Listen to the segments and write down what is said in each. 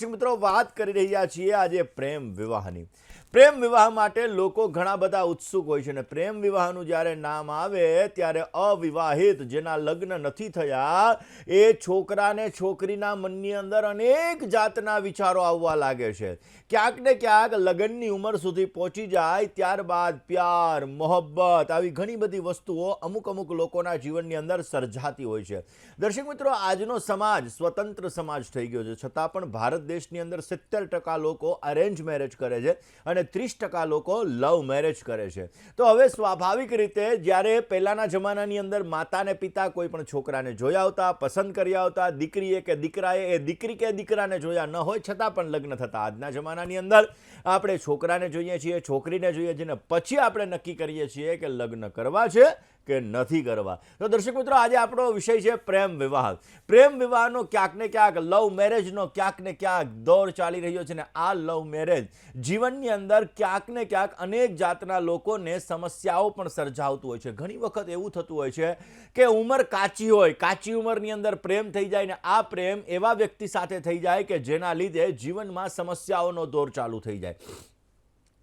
દર્શક મિત્રો, વાત કરી રહ્યા છીએ આજે પ્રેમ વિવાહની. પ્રેમ વિવાહ માટે લોકો ઘણા બધા ઉત્સુક હોય છે અને પ્રેમ વિવાહનું જ્યારે નામ આવે ત્યારે અવિવાહિત જેના લગ્ન નથી થયા એ છોકરાને છોકરીના મનની અંદર અનેક જાતના વિચારો આવવા લાગે છે. ક્યાંક ને ક્યાંક લગ્નની ઉંમર સુધી પહોંચી જાય ત્યારબાદ પ્યાર, મોહબ્બત આવી ઘણી બધી વસ્તુઓ અમુક લોકોના જીવનની અંદર સર્જાતી હોય છે. દર્શક મિત્રો, આજનો સમાજ સ્વતંત્ર સમાજ થઈ ગયો છે, છતાં પણ ભારત દેશની અંદર 70% લોકો અરેન્જ મેરેજ કરે છે અને 30% લોકો લવ મેરેજ કરે છે. તો હવે સ્વાભાવિક રીતે જ્યારે પહેલાના જમાનાની અંદર માતા ને પિતા કોઈ પણ છોકરાને જોઈ આવતા, પસંદ કરી આવતા, દીકરીએ કે દીકરાએ એ દીકરી કે દીકરાને જોયા ન હોય છતાં પણ લગ્ન થતા. આજના જમાનાની અંદર આપણે છોકરાને જોઈએ છીએ, છોકરીને જોઈએ છીએ, પછી આપણે નક્કી કરીએ છીએ કે લગ્ન કરવા છે કે નથી કરવા. તો દર્શક મિત્રો, આજે આપણો વિષય છે પ્રેમ વિવાહ. પ્રેમ વિવાહનો ક્યાંક ને ક્યાંક, લવ મેરેજનો ક્યાંક ને ક્યાંક દોર ચાલી રહ્યો છે ને આ લવ મેરેજ જીવનની અંદર ક્યાંક ને ક્યાંક અનેક જાતના લોકોને સમસ્યાઓ પણ સર્જાવતું હોય છે. ઘણી વખત એવું થતું હોય છે કે ઉંમર કાચી હોય, કાચી ઉંમરની અંદર પ્રેમ થઈ જાય ને આ પ્રેમ એવા વ્યક્તિ સાથે થઈ જાય કે જેના લીધે જીવનમાં સમસ્યાઓનો દોર ચાલુ થઈ જાય.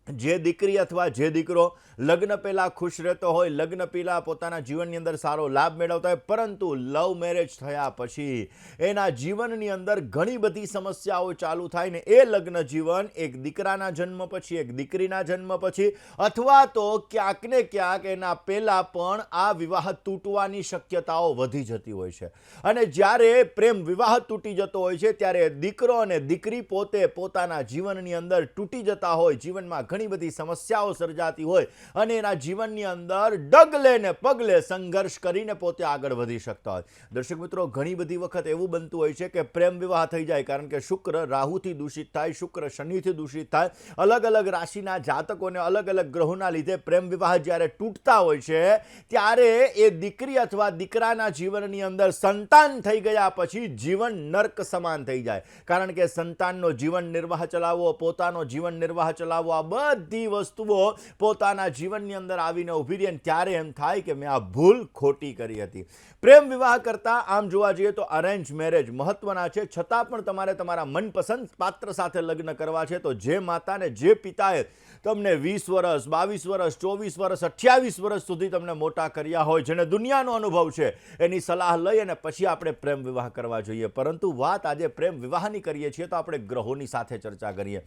જે દીકરી અથવા જે દીકરો લગ્ન પહેલાં ખુશ રહેતો હોય, લગ્ન પહેલાં પોતાના જીવનની અંદર સારો લાભ મેળવતા હોય, પરંતુ લવ મેરેજ થયા પછી એના જીવનની અંદર ઘણી બધી સમસ્યાઓ ચાલુ થાય ને એ લગ્ન જીવન એક દીકરાના જન્મ પછી, એક દીકરીના જન્મ પછી અથવા તો ક્યાંક ને ક્યાંક એના પહેલાં પણ આ વિવાહ તૂટવાની શક્યતાઓ વધી જતી હોય છે. અને જ્યારે પ્રેમ વિવાહ તૂટી જતો હોય છે ત્યારે દીકરો અને દીકરી પોતે પોતાના જીવનની અંદર તૂટી જતા હોય, જીવનમાં ઘણી બધી સમસ્યાઓ સર્જાતી હોય અને એના જીવનની અંદર ડગલે ને પગલે સંઘર્ષ કરીને પોતે આગળ વધી શકતા હોય. દર્શક મિત્રો, ઘણી બધી વખત એવું બનતું હોય છે કે પ્રેમ વિવાહ થઈ જાય કારણ કે શુક્ર રાહુથી દૂષિત થાય, શુક્ર શનિથી દૂષિત થાય, અલગ અલગ રાશિના જાતકોને અલગ અલગ ગ્રહોના લીધે પ્રેમ વિવાહ જ્યારે તૂટતા હોય છે ત્યારે એ દીકરી અથવા દીકરાના જીવનની અંદર સંતાન થઈ ગયા પછી જીવન નર્ક સમાન થઈ જાય. કારણ કે સંતાનનો જીવન નિર્વાહ ચલાવવો, પોતાનો જીવન નિર્વાહ ચલાવવો, આ બધી વસ્તુઓ પોતાના જીવનની અંદર આવીને ઊભી રહે ત્યારે એમ થાય કે મેં આ ભૂલ ખોટી કરી હતી. પ્રેમ વિવાહ કરતાં આમ જોવા જઈએ તો અરેન્જ મેરેજ મહત્વના છે, છતાં પણ તમારે તમારા મનપસંદ પાત્ર સાથે લગ્ન કરવા છે તો જે માતાને જે પિતાએ તમને 20 વર્ષ, 22 વર્ષ, 24 વર્ષ, 28 વર્ષ સુધી તમને મોટા કર્યા હોય, જેને દુનિયાનો અનુભવ છે, એની સલાહ લઈ અને પછી આપણે પ્રેમ વિવાહ કરવા જોઈએ. પરંતુ વાત આજે પ્રેમ વિવાહની કરીએ છીએ તો આપણે ગ્રહોની સાથે ચર્ચા કરીએ.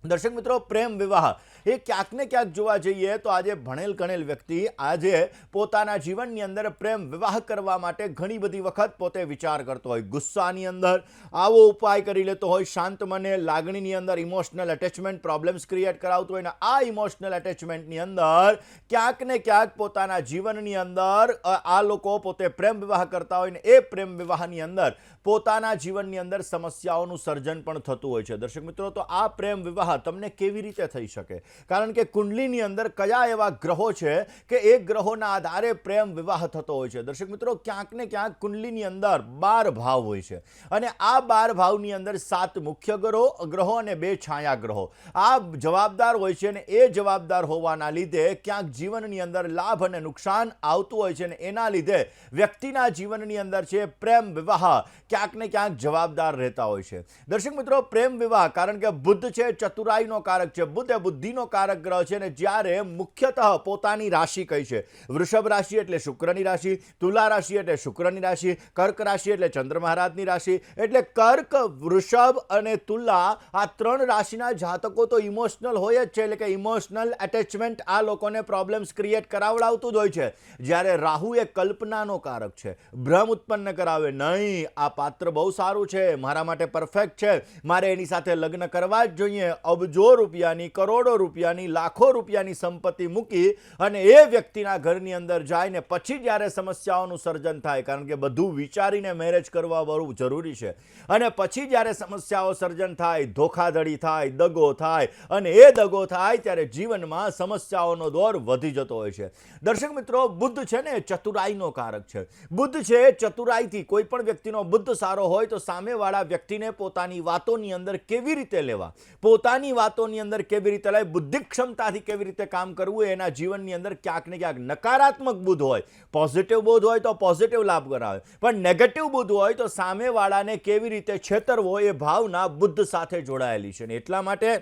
દર્શક મિત્રો, પ્રેમ વિવાહ એ ક્યાંક ને ક્યાંક જોવા જઈએ તો આજે ભણેલ ગણેલ વ્યક્તિ આજે પોતાના જીવનની અંદર પ્રેમ વિવાહ કરવા માટે ઘણી બધી વખત પોતે વિચાર કરતો હોય, ગુસ્સાની અંદર આવો ઉપાય કરી લેતો હોય, શાંત મને લાગણીની અંદર ઇમોશનલ એટેચમેન્ટ પ્રોબ્લેમ્સ ક્રિએટ કરાવતો હોય ને આ ઇમોશનલ એટેચમેન્ટની અંદર ક્યાંક ને ક્યાંક પોતાના જીવનની અંદર આ લોકો પોતે પ્રેમ વિવાહ કરતા હોય ને એ પ્રેમ વિવાહની અંદર પોતાના જીવનની અંદર સમસ્યાઓનું સર્જન પણ થતું હોય છે. દર્શક મિત્રો, તો આ પ્રેમ વિવાહ તમને કેવી રીતે થઈ શકે? કારણ કે કુંડલીની અંદર કયા એવા ગ્રહો છે કે એ ગ્રહોના આધારે પ્રેમ વિવાહ થતો હોય છે. દર્શક મિત્રો, ક્યાંક ને ક્યાંક કુંડલીની અંદર 12 ભાવ હોય છે અને આ 12 ભાવની અંદર 7 મુખ્ય ગ્રહો અને 2 છાયા ગ્રહો આ જવાબદાર હોય છે અને એ જવાબદાર હોવાના લીધે ક્યાંક જીવનની અંદર લાભ અને નુકસાન આવતું હોય છે અને એના લીધે વ્યક્તિના જીવનની અંદર છે પ્રેમ વિવાહ ક્યાંક ને ક્યાંક જવાબદાર રહેતા હોય છે. દર્શક મિત્રો, પ્રેમ વિવાહ કારણ કે બુદ્ધ છે ચતુરાઈનો કારક છે, બુદ્ધ એ બુદ્ધિનો કારક ગ્રહ છે અને જ્યારે મુખ્યતઃ પોતાની રાશિ કઈ છે, વૃષભ રાશિ એટલે શુક્રની રાશિ, તુલા રાશિ એટલે શુક્રની રાશિ, કર્ક રાશિ એટલે ચંદ્ર મહારાજની રાશિ, એટલે કર્ક, વૃષભ અને તુલા આ 3 રાશિના જાતકો તો ઇમોશનલ હોય જ છે, એટલે કે ઇમોશનલ એટેચમેન્ટ આ લોકોને પ્રોબ્લેમ્સ ક્રિએટ કરાવડાવતું જ હોય છે. જ્યારે રાહુ એ કલ્પનાનો કારક છે, ભ્રમ ઉત્પન્ન કરાવે, નહીં આ પાત્ર બહુ સારું છે, મારા માટે પરફેક્ટ છે, મારે એની સાથે લગ્ન કરવા જ જોઈએ, અબજો રૂપિયાની, કરોડો રૂપિયાની, લાખો રૂપિયાની સંપત્તિ મૂકી અને એ વ્યક્તિના ઘરની અંદર જાય ને પછી જ્યારે સમસ્યાઓનું સર્જન થાય, કારણ કે બધું વિચારીને મેરેજ કરવા બહુ જરૂરી છે, અને પછી જ્યારે સમસ્યાઓ સર્જન થાય, ધોખાધડી થાય, દગો થાય અને એ દગો થાય ત્યારે જીવનમાં સમસ્યાઓનો દોર વધી જતો હોય છે. દર્શક મિત્રો, બુદ્ધ છે ને ચતુરાઈનો કારક છે. બુદ્ધ છે ચતુરાઈથી, કોઈ પણ વ્યક્તિનો બુદ્ધ સારો હોય તો સામેવાળા વ્યક્તિને પોતાની વાતોની અંદર કેવી રીતે લેવા, પોતાની પોતાની વાતોની અંદર કેવી રીતે લાવી, બુદ્ધિ ક્ષમતાથી કેવી રીતે કામ કરવું, એના જીવનની અંદર ક્યાંક ને ક્યાંક નકારાત્મક બુદ્ધ હોય, પોઝિટિવ બુદ્ધ હોય તો પોઝિટિવ લાભ કરાવે, પણ નેગેટિવ બુદ્ધ હોય તો સામેવાળાને કેવી રીતે છેતરવો એ ભાવના બુદ્ધ સાથે જોડાયેલી છે. ને એટલા માટે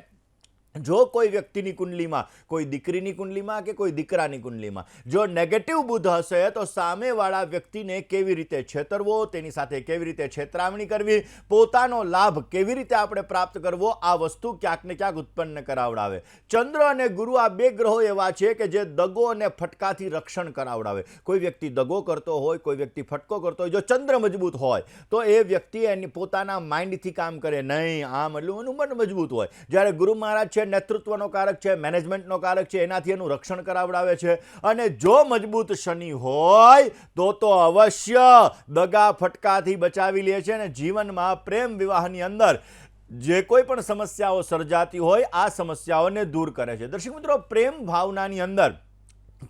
જો કોઈ વ્યક્તિની કુંડલીમાં, કોઈ દીકરીની કુંડલીમાં કે કોઈ દીકરાની કુંડલીમાં જો નેગેટિવ બુદ્ધ હશે તો સામેવાળા વ્યક્તિને કેવી રીતે છેતરવો, તેની સાથે કેવી રીતે છેતરામણી કરવી, પોતાનો લાભ કેવી રીતે આપણે પ્રાપ્ત કરવો, આ વસ્તુ ક્યાંક ને ક્યાંક ઉત્પન્ન કરાવડાવે. ચંદ્ર અને ગુરુ આ બે ગ્રહો એવા છે કે જે દગો અને ફટકાથી રક્ષણ કરાવડાવે. કોઈ વ્યક્તિ દગો કરતો હોય, કોઈ વ્યક્તિ ફટકો કરતો હોય, જો ચંદ્ર મજબૂત હોય તો એ વ્યક્તિ એની પોતાના માઇન્ડથી કામ કરે નહીં, આમ એટલું એનું મન મજબૂત હોય. જ્યારે ગુરુ મહારાજ છે નેતૃત્વનો કારક છે, મેનેજમેન્ટનો કારક છે, એનાથી એનું રક્ષણ કરાવડાવે છે. અને જો મજબૂત શનિ હોય તો અવશ્ય દગા ફટકાથી બચાવી લે છે અને જીવનમાં પ્રેમ વિવાહની અંદર જે કોઈ પણ સમસ્યાઓ સર્જાતી હોય આ સમસ્યાઓને દૂર કરે છે. દર્શક મિત્રો, પ્રેમ ભાવનાની અંદર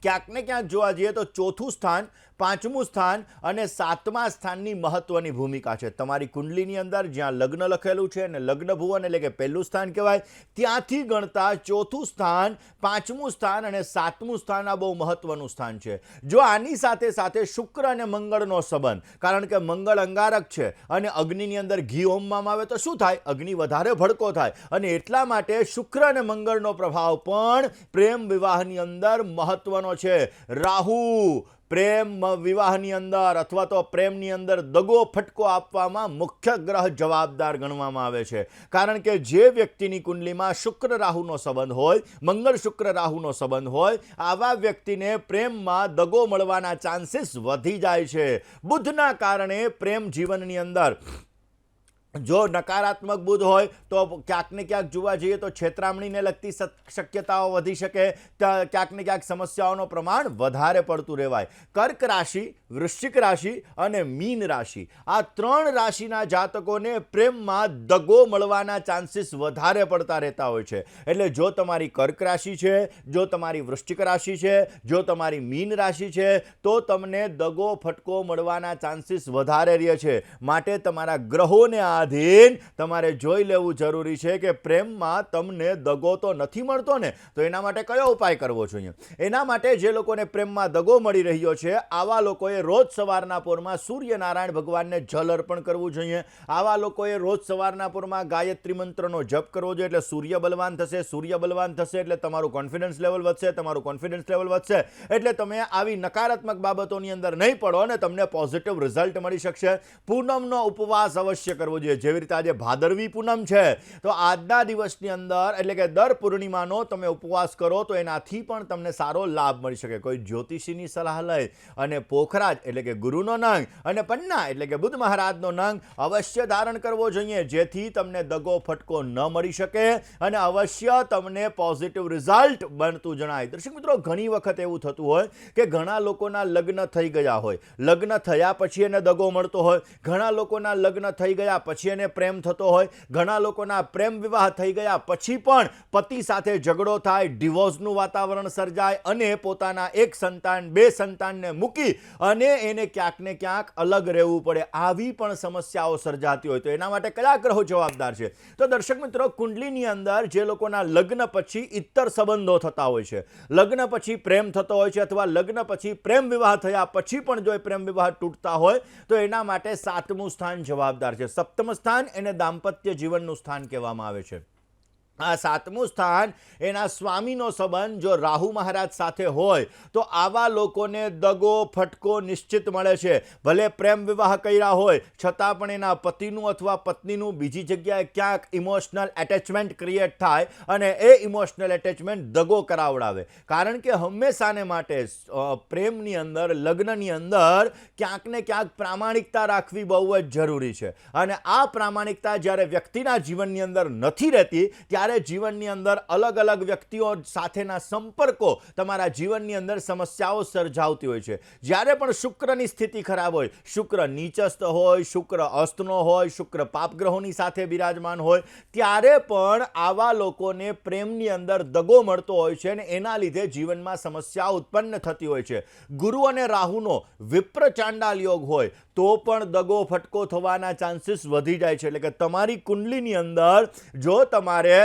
ક્યાંક ને ક્યાંક જોવા જઈએ તો ચોથું સ્થાન, પાંચમું સ્થાન અને સાતમા સ્થાનની મહત્વની ભૂમિકા છે. તમારી કુંડલીની અંદર જ્યાં લગ્ન લખેલું છે અને લગ્ન ભુવન એટલે કે પહેલું સ્થાન કહેવાય, ત્યાંથી ગણતા ચોથું સ્થાન, પાંચમું સ્થાન અને સાતમું સ્થાન આ બહુ મહત્વનું સ્થાન છે. જો આની સાથે સાથે શુક્ર અને મંગળનો સંબંધ, કારણ કે મંગળ અંગારક છે અને અગ્નિની અંદર ઘી હોમવામાં આવે તો શું થાય, અગ્નિ વધારે ભડકો થાય, અને એટલા માટે શુક્ર અને મંગળનો પ્રભાવ પણ પ્રેમ વિવાહની અંદર મહત્વનો છે. રાહુ પ્રેમ વિવાહની અંદર અથવા તો પ્રેમની અંદર દગો ફટકો આપવામાં મુખ્ય ગ્રહ જવાબદાર ગણવામાં આવે છે. કારણ કે જે વ્યક્તિની કુંડલીમાં શુક્ર રાહુનો સંબંધ હોય, મંગળ શુક્ર રાહુનો સંબંધ હોય, આવા વ્યક્તિને પ્રેમમાં દગો મળવાના ચાન્સીસ વધી જાય છે. બુધના કારણે પ્રેમ જીવનની અંદર જો નકારાત્મક બુદ્ધ હોય તો ક્યાંક ને ક્યાંક જોવા જઈએ તો છેતરામણીને લગતી શક્યતાઓ વધી શકે, ક્યાંક ને ક્યાંક સમસ્યાઓનું પ્રમાણ વધારે પડતું રહેવાય. કર્ક રાશિ, વૃશ્ચિક રાશિ અને મીન રાશિ, આ ત્રણ રાશિના જાતકોને પ્રેમમાં દગો મળવાના ચાન્સીસ વધારે પડતા રહેતા હોય છે. એટલે જો તમારી કર્ક રાશિ છે, જો તમારી વૃશ્ચિક રાશિ છે, જો તમારી મીન રાશિ છે તો તમને દગો ફટકો મળવાના ચાન્સીસ વધારે રહે છે. માટે તમારા ગ્રહોને તમારે જોઈ લેવું જરૂરી છે કે પ્રેમમાં તમને દગો તો નથી મળતો ને, તો એના માટે કયો ઉપાય કરવો જોઈએ. એના માટે જે લોકોને પ્રેમમાં દગો મળી રહ્યો છે આવા લોકોએ રોજ સવારના પોરમાં સૂર્યનારાયણ ભગવાનને જલ અર્પણ કરવું જોઈએ. આવા લોકોએ રોજ સવારના પોરમાં ગાયત્રી મંત્રનો જપ કરવો જોઈએ. એટલે સૂર્ય બલવાન થશે, સૂર્ય બલવાન થશે એટલે તમારું કોન્ફિડન્સ લેવલ વધશે, તમારું કોન્ફિડન્સ લેવલ વધશે એટલે તમે આવી નકારાત્મક બાબતોની અંદર નહીં પડો અને તમને પોઝિટિવ રિઝલ્ટ મળી શકશે. પૂનમનો ઉપવાસ અવશ્ય કરવો જોઈએ. જેવી રીતે આજે ભાદરવી પૂનમ છે તો આજના દિવસની અંદર એટલે કે દર પૂર્ણિમાનો તમે ઉપવાસ કરો તો એનાથી પણ તમને સારો લાભ મળી શકે. કોઈ જ્યોતિષીની સલાહ લઈ અને પોખરાજ એટલે કે ગુરુનો નંગ અને પન્ના એટલે કે બુદ્ધ મહારાજનો નંગ અવશ્ય ધારણ કરવો જોઈએ, જેથી તમને દગો ફટકો ન મળી શકે અને અવશ્ય તમને પોઝિટિવ રિઝલ્ટ બનતું જણાય. દર્શક મિત્રો, ઘણી વખત એવું થતું હોય કે ઘણા લોકોના લગ્ન થઈ ગયા હોય, લગ્ન થયા પછી એને દગો મળતો હોય, ઘણા લોકોના લગ્ન થઈ ગયા પછી એને પ્રેમ થતો હોય, ઘણા લોકોના પ્રેમ વિવાહ થઈ ગયા પછી પણ પતિ સાથે ઝઘડો થાય, ડિવોર્સનું વાતાવરણ સર્જાય અને પોતાના એક સંતાન, બે સંતાનને મૂકી અને એને ક્યાંક ને ક્યાંક અલગ રહેવું પડે. આવી પણ સમસ્યાઓ સર્જાતી હોય તો એના માટે કયા ગ્રહો જવાબદાર છે? તો દર્શક મિત્રો, કુંડલીની અંદર જે લોકોના લગ્ન પછી ઇત્તર સંબંધો થતા હોય છે, લગ્ન પછી પ્રેમ થતો હોય છે અથવા લગ્ન પછી પ્રેમ વિવાહ થયા પછી પણ જો પ્રેમ વિવાહ તૂટતા હોય તો એના માટે સાતમું સ્થાન જવાબદાર છે. સપ્તમ સ્થાન એને દાંપત્ય જીવનનું સ્થાન કહેવામાં આવે છે. આ સાતમું સ્થાન એના સ્વામીનો સંબંધ જો રાહુ મહારાજ સાથે હોય તો આવા લોકોને દગો ફટકો નિશ્ચિત મળે છે. ભલે પ્રેમ વિવાહ કર્યા હોય છતાં પણ એના પતિનું અથવા પત્નીનું બીજી જગ્યાએ ક્યાંક ઇમોશનલ એટેચમેન્ટ ક્રિએટ થાય અને એ ઇમોશનલ એટેચમેન્ટ દગો કરાવડાવે. કારણ કે હંમેશાને માટે પ્રેમની અંદર, લગ્નની અંદર ક્યાંક ને ક્યાંક પ્રામાણિકતા રાખવી બહુ જ જરૂરી છે. અને આ પ્રામાણિકતા જ્યારે વ્યક્તિના જીવનની અંદર નથી રહેતી ત્યારે જીવનની અંદર અલગ અલગ વ્યક્તિઓ સાથેના સંપર્કો તમારા જીવનની અંદર સમસ્યાઓ સર્જાવતી હોય છે. જ્યારે પણ શુક્રની સ્થિતિ ખરાબ હોય, શુક્ર નીચસ્થ હોય, શુક્ર અસ્તનો હોય, શુક્ર પાપગ્રહોની સાથે બિરાજમાન હોય, ત્યારે પણ આવા લોકોને પ્રેમની અંદર દગો મળતો હોય છે અને એના લીધે જીવનમાં સમસ્યા ઉત્પન્ન થતી હોય છે. ગુરુ અને રાહુનો વિપ્ર ચાંડાલ યોગ હોય તો પણ દગો ફટકો થવાના ચાન્સીસ વધી જાય છે. એટલે કે તમારી કુંડલીની અંદર જો તમારે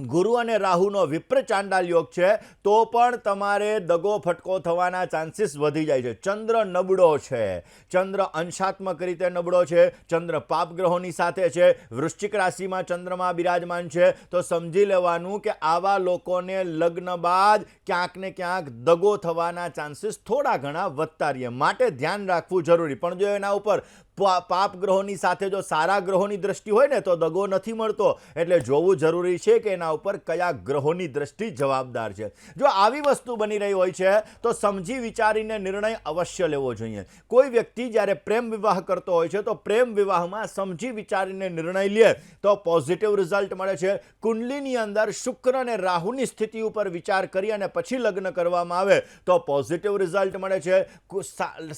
ગુરુ અને રાહુનો વિપ્ર ચાંડાલ યોગ છે તો પણ તમારે દગો ફટકો થવાના ચાન્સીસ વધી જાય છે. ચંદ્ર નબળો છે, ચંદ્ર અંશાત્મક રીતે નબળો છે, ચંદ્ર પાપ ગ્રહોની સાથે છે, વૃશ્ચિક રાશિમાં ચંદ્રમાં બિરાજમાન છે, તો સમજી લેવાનું કે આવા લોકોને લગ્ન બાદ ક્યાંક ને ક્યાંક દગો થવાના ચાન્સીસ થોડા ઘણા વધતા રહે, માટે ધ્યાન રાખવું જરૂરી. પણ જો એના ઉપર પાપ ગ્રહોની સાથે જો સારા ગ્રહોની દ્રષ્ટિ હોય ને તો દગો નથી મળતો, એટલે જોવું જરૂરી છે કે એના ઉપર કયા ગ્રહોની દ્રષ્ટિ જવાબદાર છે. જો આવી વસ્તુ બની રહી હોય છે તો સમજી વિચારીને નિર્ણય અવશ્ય લેવો જોઈએ. કોઈ વ્યક્તિ જ્યારે પ્રેમ વિવાહ કરતો હોય છે તો પ્રેમ વિવાહમાં સમજી વિચારીને નિર્ણય લે તો પોઝિટિવ રિઝલ્ટ મળે છે. કુંડલીની અંદર શુક્ર અને રાહુની સ્થિતિ ઉપર વિચાર કરી અને પછી લગ્ન કરવામાં આવે તો પોઝિટિવ રિઝલ્ટ મળે છે.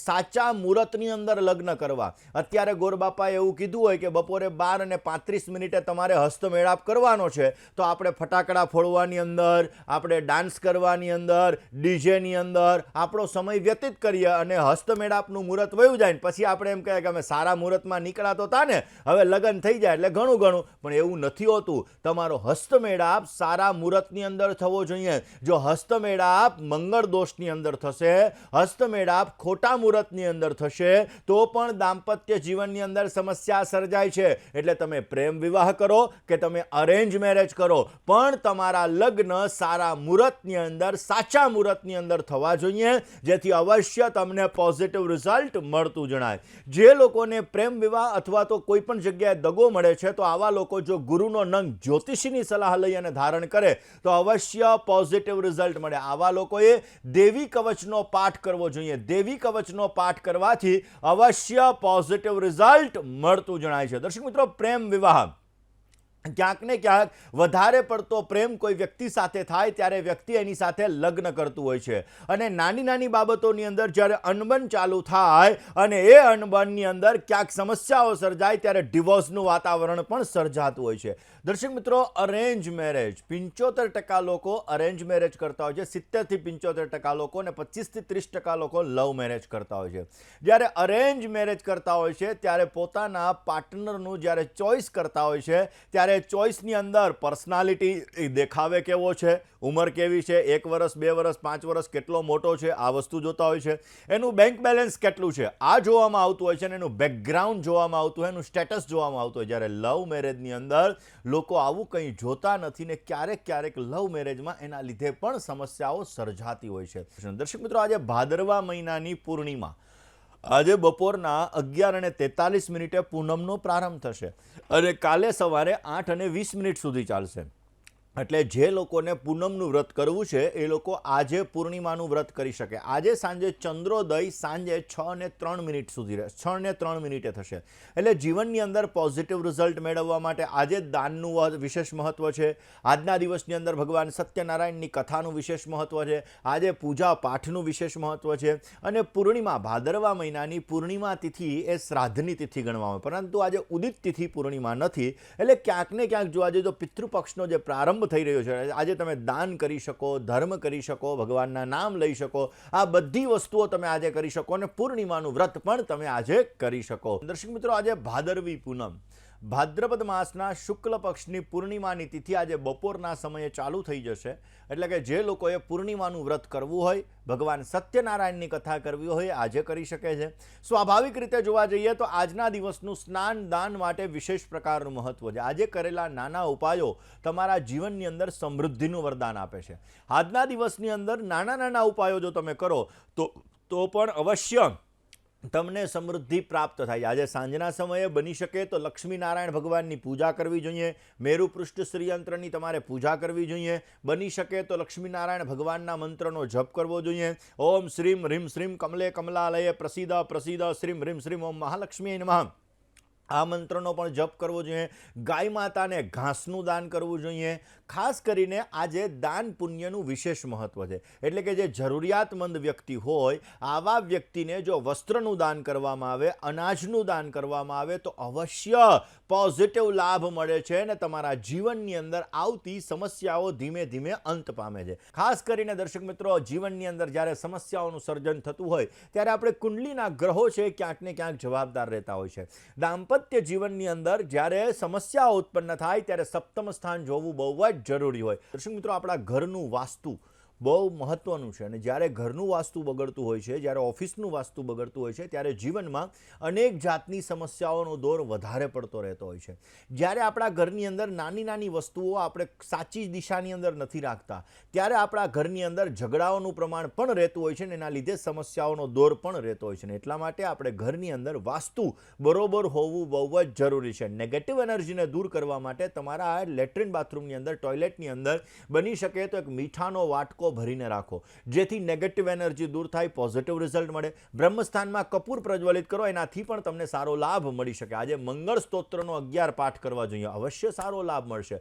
સાચા મુહૂર્તની અંદર લગ્ન કરવા. અત્યારે ગોરબાપાએ એવું કીધું હોય કે બપોરે 12:35 તમારે હસ્તમેળાપ કરવાનો છે, તો આપણે ફટાકડા ફોડવાની અંદર, આપણે ડાન્સ કરવાની અંદર, ડીજેની અંદર આપણો સમય વ્યતીત કરીએ અને હસ્તમેળાપનું મુહૂર્ત વયું જાય ને પછી આપણે એમ કહીએ કે અમે સારા મુહૂર્તમાં નીકળ્યા તો હતા ને, હવે લગ્ન થઈ જાય એટલે ઘણું ઘણું. પણ એવું નથી હોતું. તમારો હસ્તમેળાપ સારા મુહૂર્તની અંદર થવો જોઈએ. જો હસ્તમેળાપ મંગળ દોષની અંદર થશે, હસ્તમેળાપ ખોટા મુહૂર્તની અંદર થશે તો પણ દાંપત્ય જીવનની અંદર સમસ્યા સર્જાય છે. એટલે તમે પ્રેમ વિવાહ કરો કે તમે અરેન્જ મેરેજ કરો, પણ તમારા લગ્ન સારા મુહૂર્તની અંદર, સાચા મુહૂર્તની અંદર થવા જોઈએ, જેથી અવશ્ય તમને પોઝિટિવ રિઝલ્ટ મળતું જણાય. જે લોકોને પ્રેમ વિવાહ અથવા તો કોઈ પણ જગ્યાએ દગો મળે છે તો આવા લોકો જો ગુરુનો નંગ જ્યોતિષીની સલાહ લઈ અને ધારણ કરે તો અવશ્ય પોઝિટિવ રિઝલ્ટ મળે. આવા લોકોએ દેવી કવચનો પાઠ કરવો જોઈએ. દેવી કવચનો પાઠ કરવાથી અવશ્ય પોઝિટિવ રિઝલ્ટ મળતું જણાય છે. દર્શક મિત્રો, પ્રેમ વિવાહ ક્યાંક ને ક્યાંક વધારે પડતો પ્રેમ કોઈ વ્યક્તિ સાથે થાય ત્યારે વ્યક્તિ એની સાથે લગ્ન કરતું હોય છે, અને નાની નાની બાબતોની અંદર જ્યારે અનબન ચાલુ થાય અને એ અનબનની અંદર ક્યાંક સમસ્યાઓ સર્જાય ત્યારે ડિવોર્સનું વાતાવરણ પણ સર્જાતું હોય છે. દર્શક મિત્રો, અરેન્જ મેરેજ 75% લોકો અરેન્જ મેરેજ કરતા હોય છે, 70 થી 75% લોકો અને 25 થી 30% લોકો લવ મેરેજ કરતા હોય છે. જ્યારે અરેન્જ મેરેજ કરતા હોય છે ત્યારે પોતાના પાર્ટનરનું જ્યારે ચોઇસ કરતા હોય છે ત્યારે ચોઇસની અંદર પર્સનાલિટી, દેખાવે કેવો છે, ઉંમર કેવી છે, 1 વર્ષ 2 વર્ષ 5 વર્ષ કેટલો મોટો છે, આ વસ્તુ જોતા હોય છે. એનું બેંક બેલેન્સ કેટલું છે આ જોવામાં આવતું હોય છે, અને એનું બેકગ્રાઉન્ડ જોવામાં આવતું હોય, એનું સ્ટેટસ જોવામાં આવતું હોય. જ્યારે લવ મેરેજની અંદર લોકો આવું કંઈ જોતા નથી ને ક્યારેક ક્યારેક લવ મેરેજમાં એના લીધે પણ સમસ્યાઓ સર્જાતી હોય છે. દર્શક મિત્રો, આજે ભાદરવા મહિનાની પૂર્ણિમા, આજે બપોરના 11:43 પૂનમનો પ્રારંભ થશે અને કાલે સવારે 8:20 સુધી ચાલશે. એટલે જે લોકોને પૂનમનું વ્રત કરવું છે એ લોકો આજે પૂર્ણિમાનું વ્રત કરી શકે. આજે સાંજે ચંદ્રોદય સાંજે 6:03 સુધી 6:03 થશે. એટલે જીવનની અંદર પોઝિટિવ રિઝલ્ટ મેળવવા માટે આજે દાનનું વિશેષ મહત્વ છે. આજના દિવસની અંદર ભગવાન સત્યનારાયણની કથાનું વિશેષ મહત્વ છે. આજે પૂજા પાઠનું વિશેષ મહત્વ છે. અને પૂર્ણિમા, ભાદરવા મહિનાની પૂર્ણિમા તિથિ એ શ્રાદ્ધની તિથિ ગણવામાં આવે, પરંતુ આજે ઉદિત તિથિ પૂર્ણિમા નથી. એટલે ક્યાંક ને ક્યાંક જો આજે જો પિતૃપક્ષનો જે પ્રારંભ થઈ રહ્યો છે, આજે તમે દાન કરી શકો, ધર્મ કરી શકો, ભગવાનના નામ લઈ શકો, આ બધી વસ્તુઓ તમે આજે કરી શકો અને પૂર્ણિમાનું વ્રત પણ તમે આજે કરી શકો. દર્શક મિત્રો, આજે ભાદરવી પૂનમ, ભાદ્રપદ માસના શુક્લ પક્ષની પૂર્ણિમાની તિથિ આજે બપોરના સમયે ચાલુ થઈ જશે. એટલે કે જે લોકોએ પૂર્ણિમાનું વ્રત કરવું હોય, ભગવાન સત્યનારાયણની કથા કરવી હોય, આજે કરી શકે છે. સ્વાભાવિક રીતે જોવા જઈએ તો આજના દિવસનું સ્નાન દાન માટે વિશેષ પ્રકારનું મહત્વ છે. આજે કરેલા નાના ઉપાયો તમારા જીવનની અંદર સમૃદ્ધિનું વરદાન આપે છે. આજના દિવસની અંદર નાના નાના ઉપાયો જો તમે કરો તો પણ અવશ્ય તમને સમૃદ્ધિ પ્રાપ્ત થાય. આજે સાંજના સમયે બની શકે તો લક્ષ્મીનારાયણ ભગવાનની પૂજા કરવી જોઈએ. મેરુ પૃષ્ઠ શ્રીયંત્રની તમારે પૂજા કરવી જોઈએ. બની શકે તો લક્ષ્મીનારાયણ ભગવાનના મંત્રનો જપ કરવો જોઈએ. ઓમ શ્રીમ હ્રીમ શ્રીમ કમલે કમલાલયે પ્રસિદ્ધ પ્રસિદ્ધ શ્રીમ હ્રીમ શ્રીમ ઓમ મહાલક્ષ્મી નમઃ, આ મંત્રનો પણ જપ કરવો જોઈએ. ગાય માતાને ઘાસનું દાન કરવું જોઈએ. ખાસ કરીને આજે દાન પુણ્યનું વિશેષ મહત્વ છે. એટલે કે જે જરૂરિયાતમંદ વ્યક્તિ હોય આવા વ્યક્તિને જો વસ્ત્રનું દાન કરવામાં આવે, અનાજનું દાન કરવામાં આવે તો અવશ્ય પોઝિટિવ લાભ મળે છે અને તમારા જીવનની અંદર આવતી સમસ્યાઓ ધીમે ધીમે અંત પામે છે. ખાસ કરીને દર્શક મિત્રો, જીવનની અંદર જ્યારે સમસ્યાઓનું સર્જન થતું હોય ત્યારે આપણે કુંડલીના ગ્રહો છે ક્યાંક ને ક્યાંક જવાબદાર રહેતા હોય છે. દાંપત્ય દાંપત્ય જીવનની અંદર જ્યારે સમસ્યાઓ ઉત્પન્ન થાય ત્યારે સપ્તમ સ્થાન જોવું બહુ જ જરૂરી હોય. દર્શક મિત્રો, આપણા ઘરનું વાસ્તુ બહુ મહત્વનું છે અને જ્યારે ઘરનું વાસ્તુ બગડતું હોય છે, જ્યારે ઓફિસનું વાસ્તુ બગડતું હોય છે, ત્યારે જીવનમાં અનેક જાતની સમસ્યાઓનો દોર વધારે પડતો રહેતો હોય છે. જ્યારે આપણા ઘરની અંદર નાની નાની વસ્તુઓ આપણે સાચી દિશાની અંદર નથી રાખતા, ત્યારે આપણા ઘરની અંદર ઝઘડાઓનું પ્રમાણ પણ રહેતું હોય છે ને એના લીધે સમસ્યાઓનો દોર પણ રહેતો હોય છે. ને એટલા માટે આપણે ઘરની અંદર વાસ્તુ બરોબર હોવું બહુ જ જરૂરી છે. નેગેટિવ એનર્જીને દૂર કરવા માટે તમારા લેટ્રિન બાથરૂમની અંદર, ટોયલેટની અંદર બની શકે તો એક મીઠાનો વાટકો ભરીને રાખો, જેથી નેગેટિવ એનર્જી દૂર થાય, પોઝિટિવ રિઝલ્ટ મળે. બ્રહ્મસ્થાનમાં કપૂર પ્રજ્વલિત કરો, એનાથી પણ તમને સારો લાભ મળી શકે. આજે મંગળ સ્તોત્રનો 11 પાઠ કરવા જોઈએ, અવશ્ય સારો લાભ મળશે.